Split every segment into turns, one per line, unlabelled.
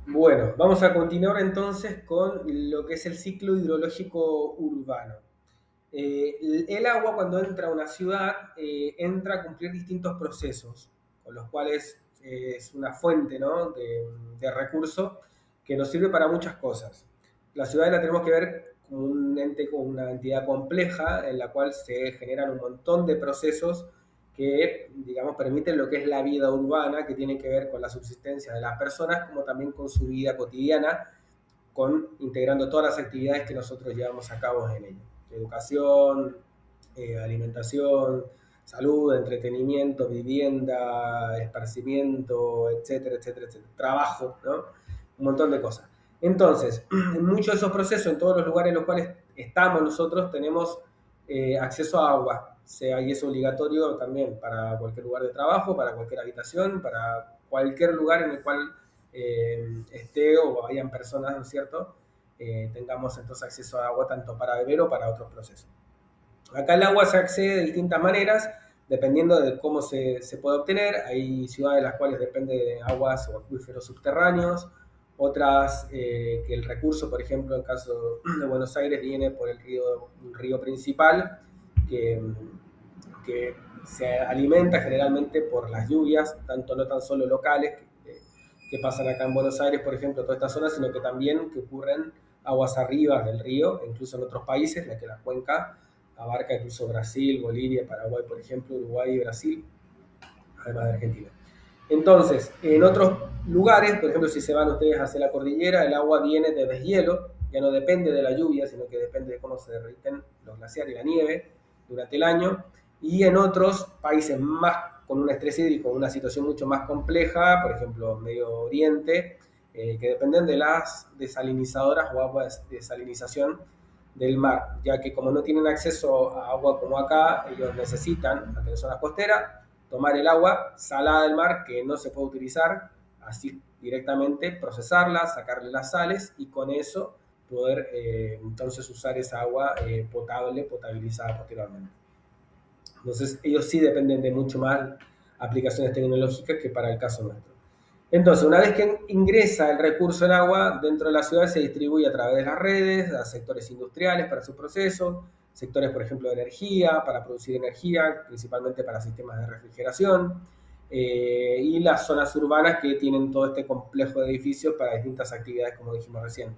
Bueno, vamos a continuar entonces con lo que es el ciclo hidrológico urbano. El agua cuando entra a una ciudad entra a cumplir distintos procesos, con los cuales es una fuente, ¿no?, de recursos que nos sirve para muchas cosas. La ciudad la tenemos que ver como un ente, como una entidad compleja en la cual se generan un montón de procesos que, digamos, permiten lo que es la vida urbana, que tiene que ver con la subsistencia de las personas, como también con su vida cotidiana, integrando todas las actividades que nosotros llevamos a cabo en ella. Educación, alimentación, salud, entretenimiento, vivienda, esparcimiento, etcétera, etcétera, etcétera. Trabajo, ¿no? Un montón de cosas. Entonces, en muchos de esos procesos, en todos los lugares en los cuales estamos nosotros, tenemos acceso a agua, sea, y es obligatorio también para cualquier lugar de trabajo, para cualquier habitación, para cualquier lugar en el cual esté o hayan personas, ¿no es cierto? Tengamos entonces acceso a agua tanto para beber o para otros procesos. Acá el agua se accede de distintas maneras, dependiendo de cómo se puede obtener. Hay ciudades en las cuales depende de aguas o acuíferos subterráneos, otras que el recurso, por ejemplo, en el caso de Buenos Aires, viene por un río principal que, que se alimenta generalmente por las lluvias, tanto no tan solo locales, que pasan acá en Buenos Aires, por ejemplo, toda esta zona, sino que también que ocurren aguas arriba del río, incluso en otros países, ya que la cuenca abarca incluso Brasil, Bolivia, Paraguay, por ejemplo, Uruguay y Brasil, además de Argentina. Entonces, en otros lugares, por ejemplo, si se van ustedes hacia la cordillera, el agua viene de deshielo, ya no depende de la lluvia, sino que depende de cómo se derriten los glaciares y la nieve durante el año. Y en otros países más con un estrés hídrico, una situación mucho más compleja, por ejemplo, Medio Oriente, que dependen de las desalinizadoras o aguas de desalinización del mar, ya que como no tienen acceso a agua como acá, ellos necesitan, ante zonas costeras, tomar el agua salada del mar que no se puede utilizar, así directamente procesarla, sacarle las sales y con eso poder entonces usar esa agua potable, potabilizada posteriormente. Entonces ellos sí dependen de mucho más aplicaciones tecnológicas que para el caso nuestro. Entonces, una vez que ingresa el recurso en agua dentro de la ciudad, se distribuye a través de las redes, a sectores industriales para su proceso, sectores, por ejemplo, de energía, para producir energía, principalmente para sistemas de refrigeración, y las zonas urbanas que tienen todo este complejo de edificios para distintas actividades, como dijimos recién.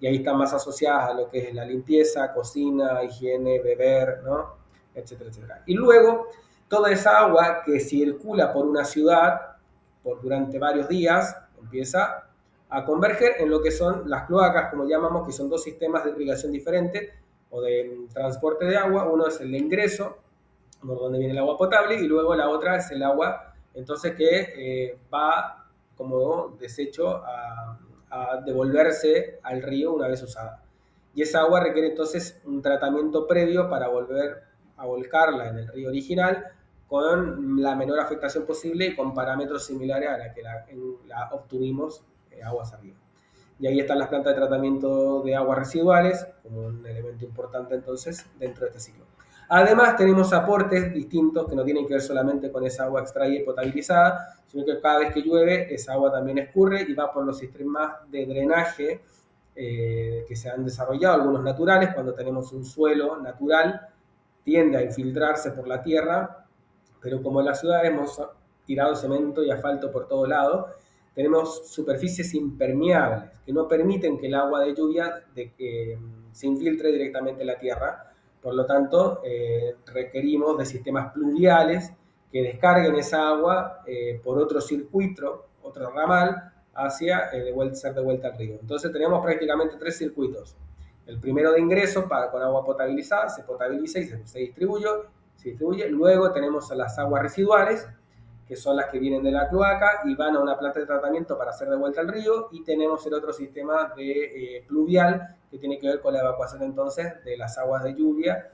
Y ahí están más asociadas a lo que es la limpieza, cocina, higiene, beber, ¿no? Etcétera, etcétera. Y luego, toda esa agua que circula por una ciudad durante varios días, empieza a converger en lo que son las cloacas, como llamamos, que son dos sistemas de irrigación diferentes o de transporte de agua. Uno es el de ingreso, por donde viene el agua potable, y luego la otra es el agua, entonces, que va como desecho a devolverse al río una vez usada. Y esa agua requiere entonces un tratamiento previo para volver a volcarla en el río original con la menor afectación posible y con parámetros similares a la que la obtuvimos aguas arriba. Y ahí están las plantas de tratamiento de aguas residuales como un elemento importante entonces dentro de este ciclo. Además tenemos aportes distintos que no tienen que ver solamente con esa agua extraída y potabilizada, sino que cada vez que llueve esa agua también escurre y va por los sistemas de drenaje que se han desarrollado, algunos naturales. Cuando tenemos un suelo natural tiende a infiltrarse por la tierra, pero como en la ciudad hemos tirado cemento y asfalto por todo lado, tenemos superficies impermeables que no permiten que el agua de lluvia se infiltre directamente en la tierra. Por lo tanto, requerimos de sistemas pluviales que descarguen esa agua por otro circuito, otro ramal, hacia ser de vuelta al río. Entonces tenemos prácticamente tres circuitos. El primero de ingreso con agua potabilizada, se potabiliza y se distribuye. Luego tenemos las aguas residuales, que son las que vienen de la cloaca y van a una planta de tratamiento para hacer de vuelta al río. Y tenemos el otro sistema de pluvial, que tiene que ver con la evacuación entonces de las aguas de lluvia,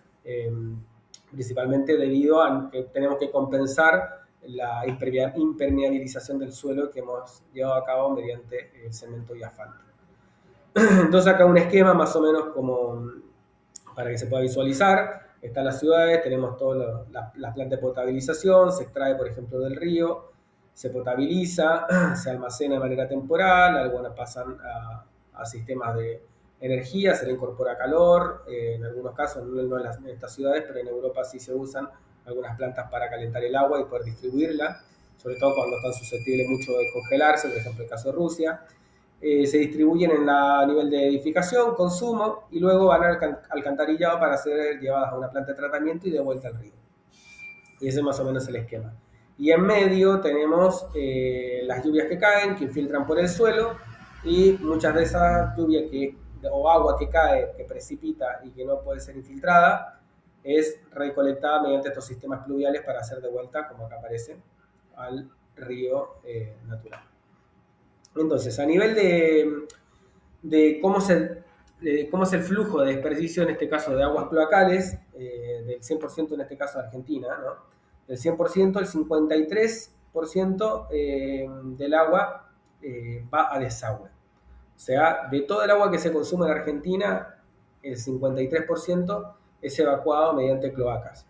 principalmente debido a que tenemos que compensar la impermeabilización del suelo que hemos llevado a cabo mediante el cemento y asfalto. Entonces acá un esquema más o menos como para que se pueda visualizar. Están las ciudades, tenemos todas las plantas de potabilización, se extrae por ejemplo del río, se potabiliza, se almacena de manera temporal, algunas pasan a sistemas de energía, se le incorpora calor, en algunos casos, no en estas ciudades, pero en Europa sí se usan algunas plantas para calentar el agua y poder distribuirla, sobre todo cuando están susceptibles mucho de congelarse, por ejemplo el caso de Rusia. Se distribuyen a nivel de edificación, consumo, y luego van al alcantarillado para ser llevadas a una planta de tratamiento y de vuelta al río. Y ese es más o menos el esquema. Y en medio tenemos las lluvias que caen, que infiltran por el suelo, y muchas de esas lluvias o agua que cae, que precipita y que no puede ser infiltrada, es recolectada mediante estos sistemas pluviales para hacer de vuelta, como acá aparece, al río natural. Entonces, a nivel de cómo es el flujo de desperdicio, en este caso de aguas cloacales, del 100% en este caso de Argentina, ¿no? Del 100%, el 53% del agua va a desagüe. O sea, de todo el agua que se consume en Argentina, el 53% es evacuado mediante cloacas.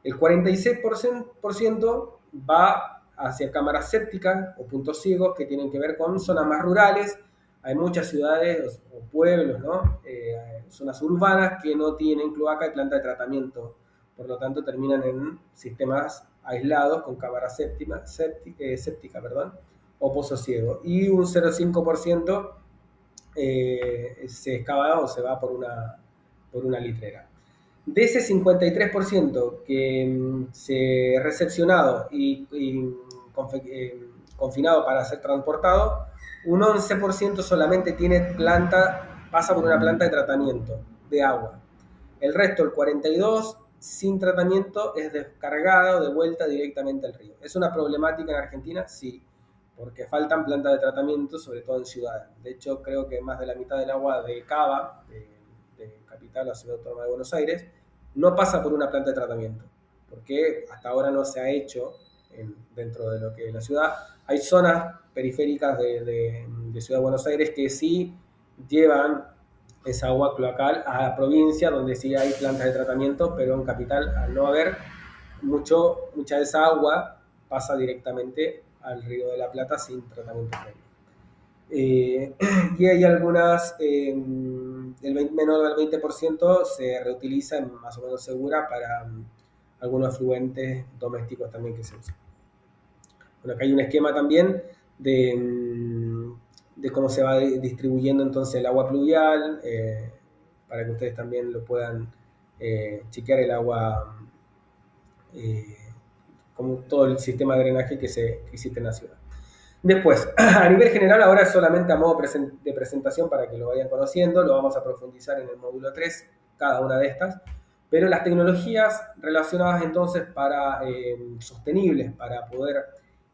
El 46% va hacia cámaras sépticas o puntos ciegos que tienen que ver con zonas más rurales. Hay muchas ciudades o pueblos, ¿no? Zonas urbanas que no tienen cloaca y planta de tratamiento. Por lo tanto, terminan en sistemas aislados con cámaras séptica, o pozo ciego. Y un 0,5% se excava o se va por una litrera. De ese 53% que se recepcionado y confinado para ser transportado, un 11% solamente pasa por una planta de tratamiento de agua. El resto, el 42%, sin tratamiento, es descargada o de vuelta directamente al río. ¿Es una problemática en Argentina? Sí, porque faltan plantas de tratamiento, sobre todo en ciudades. De hecho, creo que más de la mitad del agua de Cava, de Capital, la ciudad autónoma de Buenos Aires, no pasa por una planta de tratamiento, porque hasta ahora no se ha hecho dentro de lo que es la ciudad. Hay zonas periféricas de Ciudad de Buenos Aires que sí llevan esa agua cloacal a la provincia, donde sí hay plantas de tratamiento, pero en Capital, al no haber mucha de esa agua, pasa directamente al Río de la Plata sin tratamiento previo. Y hay algunas, menor del 20% se reutiliza más o menos segura para algunos afluentes domésticos también que se usan. Bueno, acá hay un esquema también de cómo se va distribuyendo entonces el agua pluvial, para que ustedes también lo puedan chequear el agua, como todo el sistema de drenaje que existe en la ciudad. Después, a nivel general, ahora es solamente a modo de presentación para que lo vayan conociendo, lo vamos a profundizar en el módulo 3, cada una de estas, pero las tecnologías relacionadas entonces para sostenibles, para poder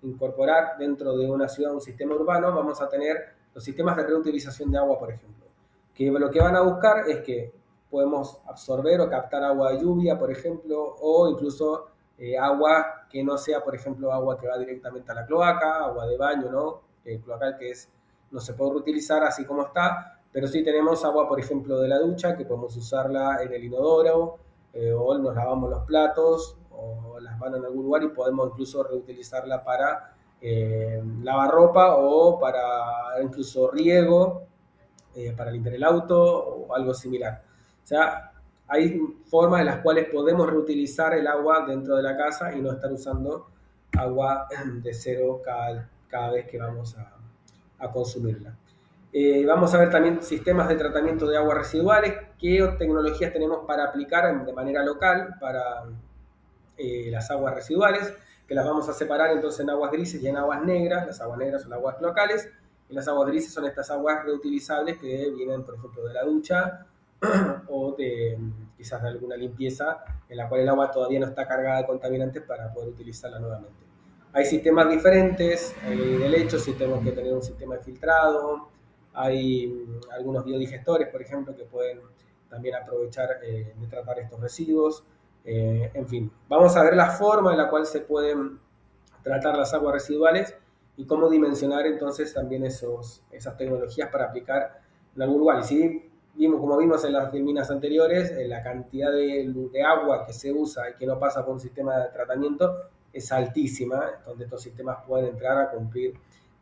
incorporar dentro de una ciudad un sistema urbano, vamos a tener los sistemas de reutilización de agua, por ejemplo, que lo que van a buscar es que podemos absorber o captar agua de lluvia, por ejemplo, o incluso agua que no sea, por ejemplo, agua que va directamente a la cloaca, agua de baño, ¿no? Cloacal que no se puede reutilizar así como está, pero sí tenemos agua, por ejemplo, de la ducha, que podemos usarla en el inodoro, o nos lavamos los platos, o las manos en algún lugar y podemos incluso reutilizarla para lavar ropa o para incluso riego, para limpiar el auto o algo similar. O sea, hay formas en las cuales podemos reutilizar el agua dentro de la casa y no estar usando agua de cero cada vez que vamos a consumirla. Vamos a ver también sistemas de tratamiento de aguas residuales, qué tecnologías tenemos para aplicar de manera local para las aguas residuales, que las vamos a separar entonces en aguas grises y en aguas negras. Las aguas negras son aguas locales y las aguas grises son estas aguas reutilizables que vienen, por ejemplo, de la ducha o quizás de alguna limpieza en la cual el agua todavía no está cargada de contaminantes para poder utilizarla nuevamente. Hay sistemas diferentes de lechos, si tenemos que tener un sistema de filtrado, hay algunos biodigestores, por ejemplo, que pueden también aprovechar de tratar estos residuos. En fin, vamos a ver la forma en la cual se pueden tratar las aguas residuales y cómo dimensionar entonces también esas tecnologías para aplicar en algún lugar. Y si como vimos en las minas anteriores, la cantidad de agua que se usa y que no pasa por un sistema de tratamiento es altísima, donde estos sistemas pueden entrar a cumplir,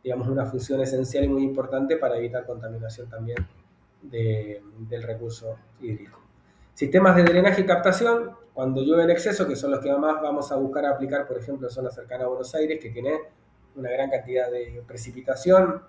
digamos, una función esencial y muy importante para evitar contaminación también del recurso hídrico. Sistemas de drenaje y captación, cuando llueve en exceso, que son los que más vamos a buscar aplicar, por ejemplo, en zonas cercanas a Buenos Aires, que tiene una gran cantidad de precipitación,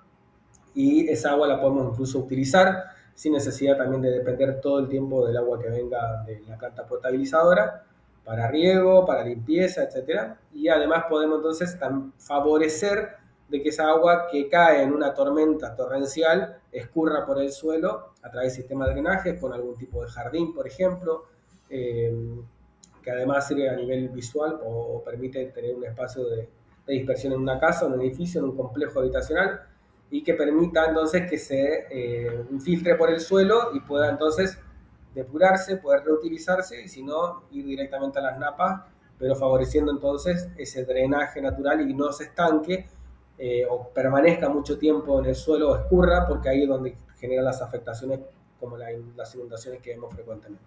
y esa agua la podemos incluso utilizar sin necesidad también de depender todo el tiempo del agua que venga de la planta potabilizadora para riego, para limpieza, etcétera. Y además podemos entonces favorecer de que esa agua que cae en una tormenta torrencial escurra por el suelo a través de sistemas de drenaje con algún tipo de jardín, por ejemplo, eh, que además sirve a nivel visual o permite tener un espacio de dispersión en una casa, en un edificio, en un complejo habitacional, y que permita entonces que se infiltre por el suelo y pueda entonces depurarse, poder reutilizarse y si no ir directamente a las napas, pero favoreciendo entonces ese drenaje natural y no se estanque o permanezca mucho tiempo en el suelo o escurra, porque ahí es donde generan las afectaciones como las inundaciones que vemos frecuentemente.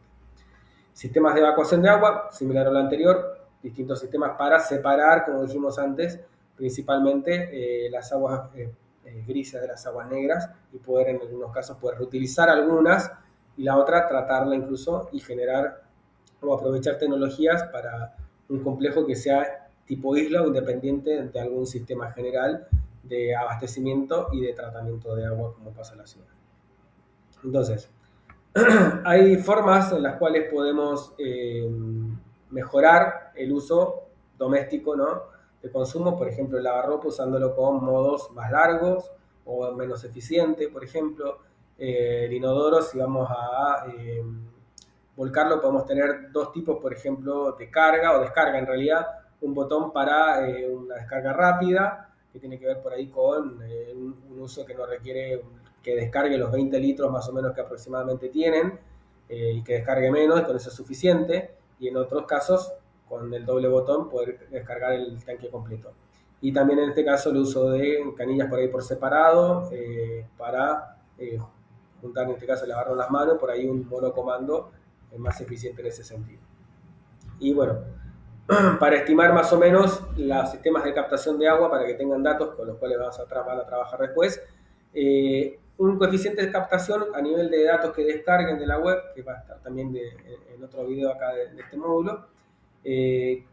Sistemas de evacuación de agua, similar a lo anterior, distintos sistemas para separar, como dijimos antes, principalmente las aguas grises de las aguas negras y poder en algunos casos poder reutilizar algunas y la otra tratarla incluso y generar o aprovechar tecnologías para un complejo que sea tipo isla o independiente de algún sistema general de abastecimiento y de tratamiento de agua como pasa en la ciudad. Entonces, hay formas en las cuales podemos mejorar el uso doméstico, ¿no?, de consumo, por ejemplo, el lavarropa usándolo con modos más largos o menos eficiente, por ejemplo. El inodoro, si vamos a volcarlo, podemos tener dos tipos, por ejemplo, de carga o descarga en realidad. Un botón para una descarga rápida, que tiene que ver por ahí con un uso que no requiere que descargue los 20 litros más o menos que aproximadamente tienen y que descargue menos, y con eso es suficiente. Y en otros casos, con el doble botón, poder descargar el tanque completo. Y también en este caso el uso de canillas por ahí por separado para juntar, en este caso, lavarnos las manos, por ahí un monocomando es más eficiente en ese sentido. Y bueno, para estimar más o menos los sistemas de captación de agua, para que tengan datos con los cuales van a trabajar después, un coeficiente de captación a nivel de datos que descarguen de la web, que va a estar también en otro video acá de este módulo.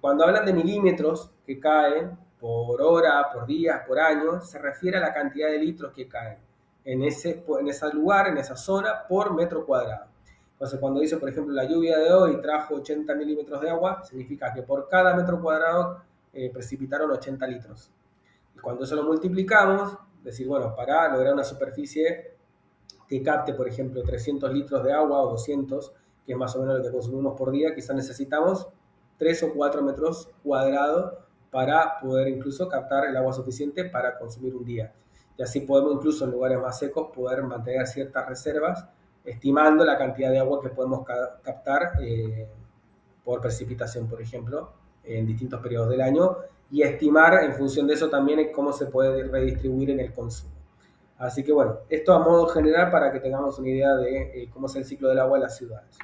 Cuando hablan de milímetros que caen por hora, por días, por año, se refiere a la cantidad de litros que caen en ese lugar, en esa zona, por metro cuadrado. Entonces, cuando dice, por ejemplo, la lluvia de hoy trajo 80 milímetros de agua, significa que por cada metro cuadrado precipitaron 80 litros. Y cuando eso lo multiplicamos, decir, bueno, para lograr una superficie que capte, por ejemplo, 300 litros de agua o 200, que es más o menos lo que consumimos por día, quizás necesitamos 3 o 4 metros cuadrados para poder incluso captar el agua suficiente para consumir un día. Y así podemos incluso en lugares más secos poder mantener ciertas reservas, estimando la cantidad de agua que podemos captar por precipitación, por ejemplo, en distintos periodos del año, y estimar en función de eso también cómo se puede redistribuir en el consumo. Así que bueno, esto a modo general para que tengamos una idea de cómo es el ciclo del agua en las ciudades.